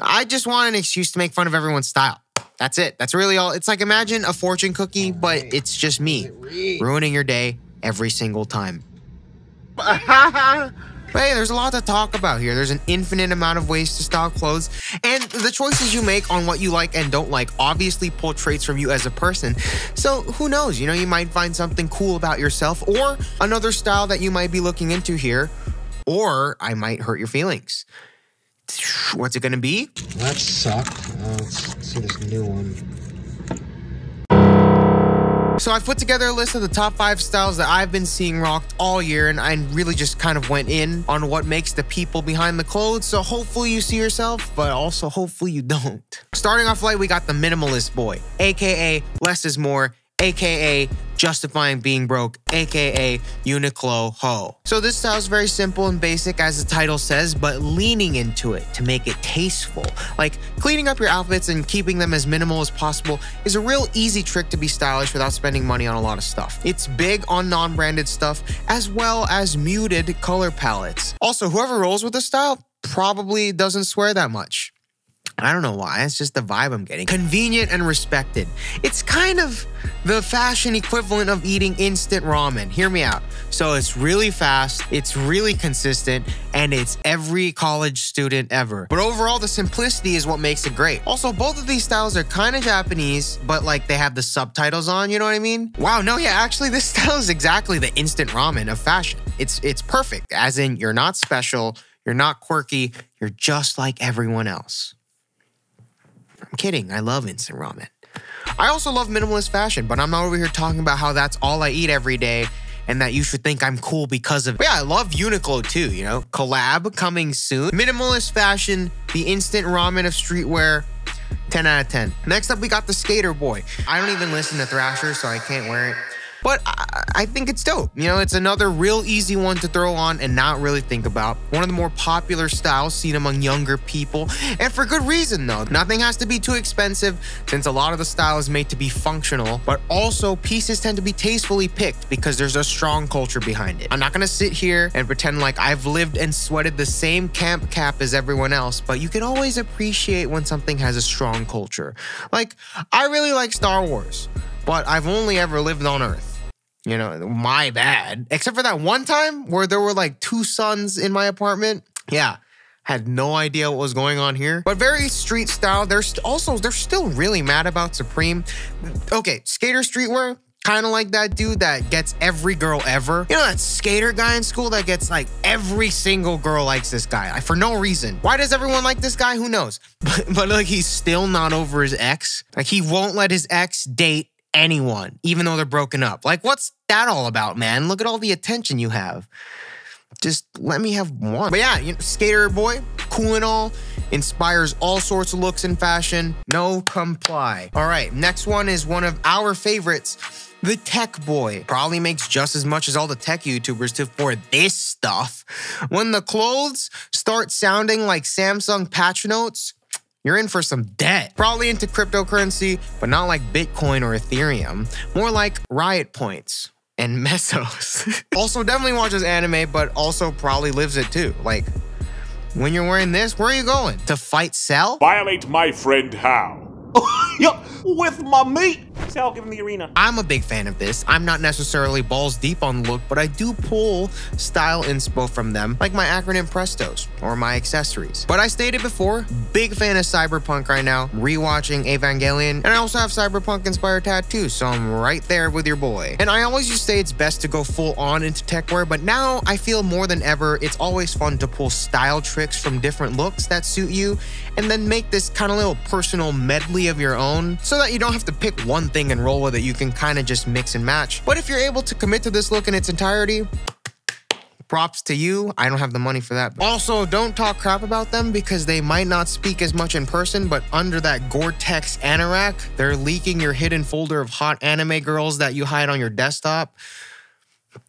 I just want an excuse to make fun of everyone's style. That's it. That's really all. It's like, imagine a fortune cookie, but it's just me ruining your day every single time. But hey, there's a lot to talk about here. There's an infinite amount of ways to style clothes, and the choices you make on what you like and don't like obviously pull traits from you as a person. So who knows, you might find something cool about yourself or another style that you might be looking into here, or I might hurt your feelings. What's it gonna be? That sucked. Let's see this new one. So I've put together a list of the top 5 styles that I've been seeing rocked all year, and I really just kind of went in on what makes the people behind the clothes. So hopefully you see yourself, but also hopefully you don't. Starting off light, we got the minimalist boy, aka less is more, aka justifying being broke, aka Uniqlo ho. So this style is very simple and basic as the title says, but leaning into it to make it tasteful. Like cleaning up your outfits and keeping them as minimal as possible is a real easy trick to be stylish without spending money on a lot of stuff. It's big on non-branded stuff as well as muted color palettes. Also, whoever rolls with this style probably doesn't swear that much. I don't know why, it's just the vibe I'm getting. Convenient and respected. It's kind of the fashion equivalent of eating instant ramen. Hear me out. So it's really fast, it's really consistent, and it's every college student ever. But overall, the simplicity is what makes it great. Also, both of these styles are kind of Japanese, but like they have the subtitles on, you know what I mean? Wow, no, yeah, actually this style is exactly the instant ramen of fashion. It's perfect, as in you're not special, you're not quirky, you're just like everyone else. I'm kidding, I love instant ramen. I also love minimalist fashion, but I'm not over here talking about how that's all I eat every day and that you should think I'm cool because of it. But yeah, I love Uniqlo too, Collab coming soon. Minimalist fashion, the instant ramen of streetwear, 10 out of 10. Next up, we got the skater boy. I don't even listen to Thrasher, so I can't wear it. But I think it's dope. It's another real easy one to throw on and not really think about. One of the more popular styles seen among younger people, and for good reason though. Nothing has to be too expensive since a lot of the style is made to be functional, but also pieces tend to be tastefully picked because there's a strong culture behind it. I'm not gonna sit here and pretend like I've lived and sweated the same camp cap as everyone else, but you can always appreciate when something has a strong culture. Like, I really like Star Wars, but I've only ever lived on Earth. My bad. Except for that one time where there were like 2 suns in my apartment. Yeah, had no idea what was going on here. But very street style. They're still really mad about Supreme. Okay, skater streetwear, kind of like that dude that gets every girl ever. That skater guy in school that gets like every single girl likes this guy for no reason. Why does everyone like this guy? Who knows? But like, he's still not over his ex. Like, he won't let his ex date anyone, even though they're broken up. Like, what's that all about, man? Look at all the attention you have. Just let me have one. But yeah, skater boy, cool and all, inspires all sorts of looks in fashion. No comply. All right, next one is one of our favorites, the tech boy. Probably makes just as much as all the tech YouTubers do for this stuff. When the clothes start sounding like Samsung patch notes, you're in for some debt. Probably into cryptocurrency, but not like Bitcoin or Ethereum. More like Riot Points and Mesos. Also definitely watches anime, but also probably lives it too. Like, when you're wearing this, where are you going? To fight Cell? Violate my friend how? Yup, with my meat. Sal, give him the arena. I'm a big fan of this. I'm not necessarily balls deep on the look, but I do pull style inspo from them, like my acronym Prestos or my accessories. But I stated before, big fan of Cyberpunk right now, rewatching Evangelion, and I also have Cyberpunk inspired tattoos, so I'm right there with your boy. And I always used to say it's best to go full on into techwear, but now I feel more than ever, it's always fun to pull style tricks from different looks that suit you, and then make this kind of little personal medley of your own, so that you don't have to pick one thing and roll with it. You can kind of just mix and match. But if you're able to commit to this look in its entirety, props to you. I don't have the money for that. Also, don't talk crap about them because they might not speak as much in person, but under that Gore-Tex anorak, they're leaking your hidden folder of hot anime girls that you hide on your desktop.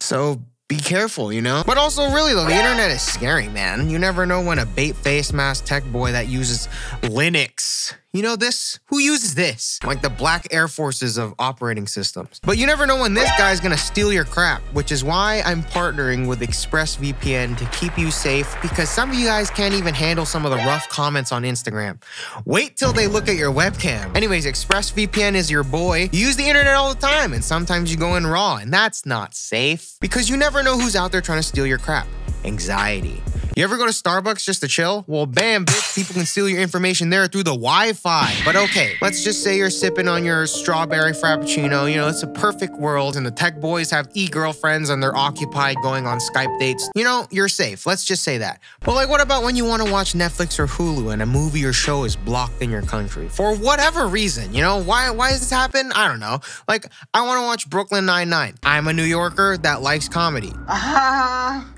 So be careful, you know? But also, really though, the internet is scary, man. You never know when a bait face mask tech boy that uses Linux, you know this? Who uses this? Like the Black Air Forces of operating systems. But you never know when this guy's gonna steal your crap, which is why I'm partnering with ExpressVPN to keep you safe, because some of you guys can't even handle some of the rough comments on Instagram. Wait till they look at your webcam. Anyways, ExpressVPN is your boy. You use the internet all the time, and sometimes you go in raw, and that's not safe because you never know who's out there trying to steal your crap. Anxiety. You ever go to Starbucks just to chill? Well, bam, bitch, people can steal your information there through the Wi-Fi. But okay, let's just say you're sipping on your strawberry frappuccino. You know, it's a perfect world, and the tech boys have e-girlfriends and they're occupied going on Skype dates. You know, you're safe. Let's just say that. But like, what about when you want to watch Netflix or Hulu and a movie or show is blocked in your country? For whatever reason, you know, why does this happen? I don't know. Like, I want to watch Brooklyn Nine-Nine. I'm a New Yorker that likes comedy.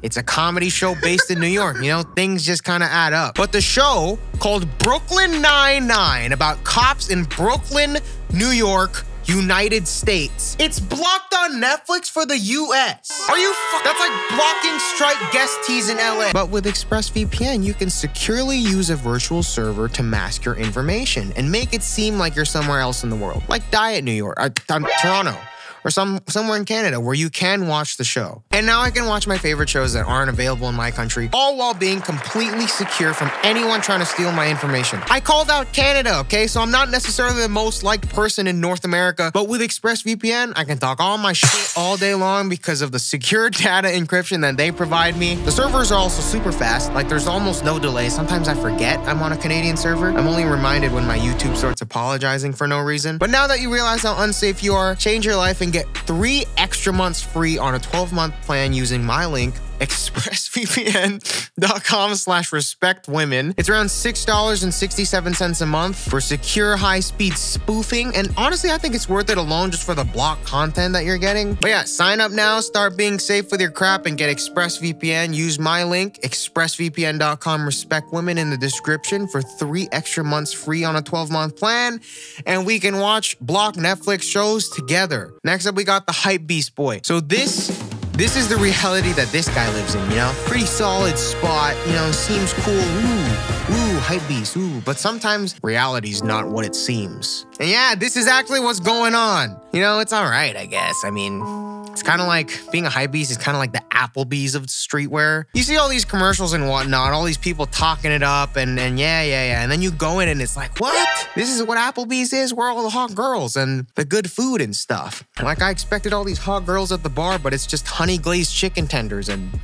It's a comedy show based in New York. You know, things just kind of add up. But the show called Brooklyn Nine-Nine about cops in Brooklyn, New York, United States. It's blocked on Netflix for the US. Are you That's like blocking strike guest teas in LA. But with ExpressVPN, you can securely use a virtual server to mask your information and make it seem like you're somewhere else in the world. Like Diet New York, Toronto. Or somewhere in Canada where you can watch the show. And now I can watch my favorite shows that aren't available in my country, all while being completely secure from anyone trying to steal my information. I called out Canada, okay? So I'm not necessarily the most liked person in North America, but with ExpressVPN, I can talk all my shit all day long because of the secure data encryption that they provide me. The servers are also super fast, like there's almost no delay. Sometimes I forget I'm on a Canadian server. I'm only reminded when my YouTube starts apologizing for no reason. But now that you realize how unsafe you are, change your life and get 3 extra months free on a 12-month plan using my link, expressvpn.com/respectwomen. It's around $6.67 a month for secure high-speed spoofing. And honestly, I think it's worth it alone just for the block content that you're getting. But yeah, sign up now, start being safe with your crap, and get ExpressVPN. Use my link, expressvpn.com/respectwomen in the description for 3 extra months free on a 12-month plan. And we can watch block Netflix shows together. Next up, we got the Hype Beast Boy. So this is the reality that this guy lives in, you know? Pretty solid spot, you know, seems cool. Ooh, hype beast, ooh. But sometimes reality's not what it seems. And yeah, this is actually what's going on. You know, it's all right, I guess. I mean, it's kind of like being a hype beast is kind of like the Applebee's of streetwear. You see all these commercials and whatnot, all these people talking it up and yeah. And then you go in and it's like, what? This is what Applebee's is, where all the hot girls and the good food and stuff. Like I expected all these hot girls at the bar, but it's just honey glazed chicken tenders and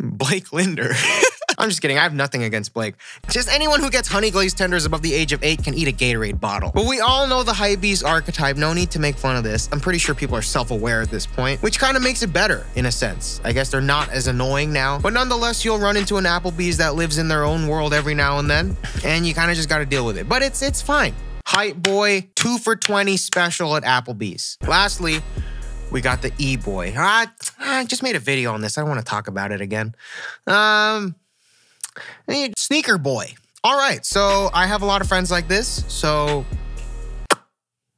Blake Linder. I'm just kidding. I have nothing against Blake. Just anyone who gets honey glazed tenders above the age of 8 can eat a Gatorade bottle. But we all know the hypebeast archetype. No need to make fun of this. I'm pretty sure people are self-aware at this point, which kind of makes it better in a sense. I guess they're not as annoying now. But nonetheless, you'll run into an Applebee's that lives in their own world every now and then, and you kind of just got to deal with it. But it's fine. Hype boy, 2 for $20 special at Applebee's. Lastly, we got the E-boy. I just made a video on this. I don't want to talk about it again. Sneaker boy. All right, so I have a lot of friends like this, so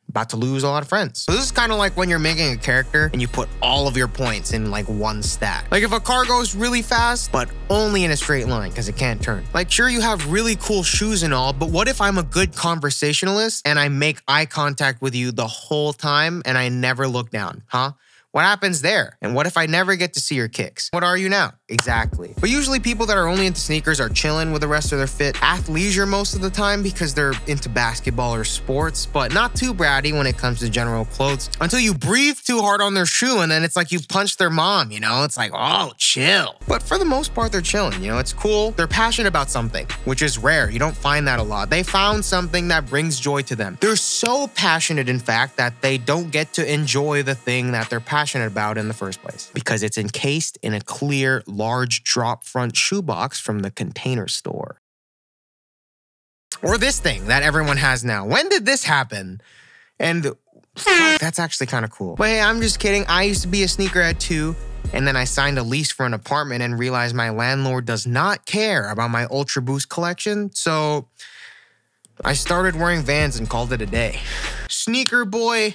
about to lose a lot of friends. So this is kind of like when you're making a character and you put all of your points in like one stat. Like if a car goes really fast, but only in a straight line because it can't turn. Like sure, you have really cool shoes and all, but what if I'm a good conversationalist and I make eye contact with you the whole time and I never look down, huh? What happens there? And what if I never get to see your kicks? What are you now? Exactly. But usually people that are only into sneakers are chilling with the rest of their fit. Athleisure most of the time because they're into basketball or sports, but not too bratty when it comes to general clothes until you breathe too hard on their shoe and then it's like you punched their mom, you know? It's like, oh, chill. But for the most part, they're chilling, you know? It's cool. They're passionate about something, which is rare. You don't find that a lot. They found something that brings joy to them. They're so passionate, in fact, that they don't get to enjoy the thing that they're passionate about in the first place because it's encased in a clear, large drop front shoebox from the Container Store. Or this thing that everyone has now. When did this happen? And that's actually kind of cool. But hey, I'm just kidding. I used to be a sneakerhead too. And then I signed a lease for an apartment and realized my landlord does not care about my Ultra Boost collection. So I started wearing Vans and called it a day. Sneaker boy,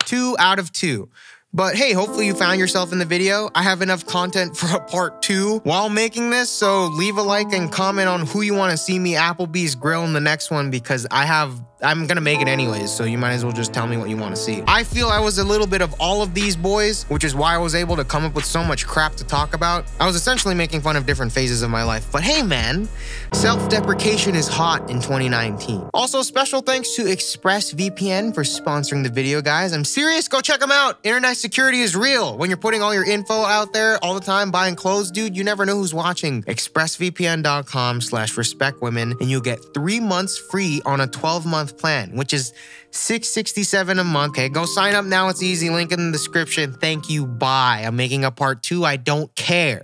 2 out of 2. But hey, hopefully you found yourself in the video. I have enough content for a part 2 while making this, so leave a like and comment on who you want to see me Applebee's grill in the next one, because I'm gonna make it anyways, so you might as well just tell me what you want to see. I feel I was a little bit of all of these boys, which is why I was able to come up with so much crap to talk about. I was essentially making fun of different phases of my life, but hey man, self-deprecation is hot in 2019. Also, special thanks to ExpressVPN for sponsoring the video, guys. I'm serious, go check them out. Internet security is real. When you're putting all your info out there all the time, buying clothes, dude, you never know who's watching. ExpressVPN.com/respectwomen, and you'll get 3 months free on a 12-month plan, which is $667 a month. Okay, go sign up now. It's easy. Link in the description. Thank you. Bye. I'm making a part 2. I don't care.